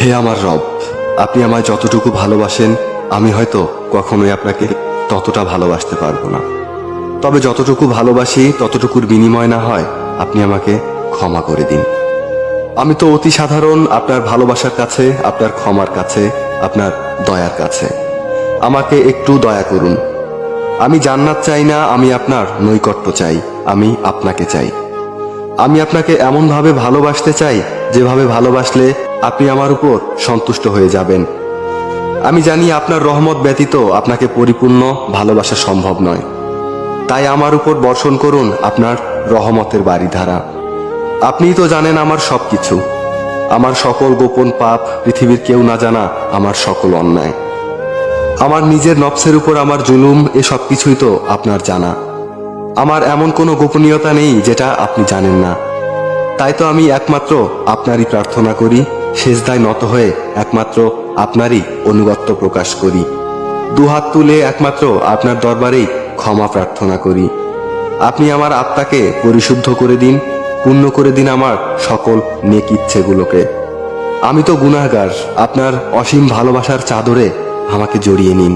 হে আমার রব, আপনি আমায় যতটুকু ভালোবাসেন আমি হয়তো কখনোই আপনাকে ততটা ভালোবাসতে পারবো না। তবে যতটুকু ভালোবাসি ততটুকুর বিনিময় না হয় আপনি আমাকে ক্ষমা করে দিন। আমি তো অতি সাধারণ আপনার ভালোবাসার কাছে, আপনার ক্ষমার কাছে, আপনার দয়ার কাছে। আমাকে একটু দয়া করুন। আমি জান্নাত চাই না, আমি আপনার নৈকট্য চাই, আমি আপনাকে চাই। আমি আপনাকে এমনভাবে ভালোবাসতে চাই যেভাবে ভালোবাসলে আপনি আমার উপর সন্তুষ্ট হয়ে যাবেন। আমি জানি আপনার রহমত ব্যতীত আপনাকে পরিপূর্ণ ভালোবাসা সম্ভব নয়। তাই আমার উপর বর্ষণ করুন আপনার রহমতের বারিধারা। আপনিই তো জানেন আমার সবকিছু, আমার সকল গোপন পাপ, পৃথিবীর কেউ না জানা আমার সকল অন্যায়, আমার নিজের নফসের উপর আমার জুলুম, এ সব কিছুই তো আপনার জানা। আমার এমন কোনো গোপনীয়তা নেই যেটা আপনি জানেন না। তাই তো আমি একমাত্র আপনারই প্রার্থনা করি, সেজদায় নত হয়ে একমাত্র আপনারই অনুগত্য প্রকাশ করি, দুহাত তুলে একমাত্র আপনার দরবারেই ক্ষমা প্রার্থনা করি। আপনি আমার আত্মাকে পরিশুদ্ধ করে দিন, পূর্ণ করে দিন আমার সকল নেক ইচ্ছেগুলোকে। আমি তো গুনাহগার, আপনার অসীম ভালোবাসার চাদরে আমাকে জড়িয়ে নিন।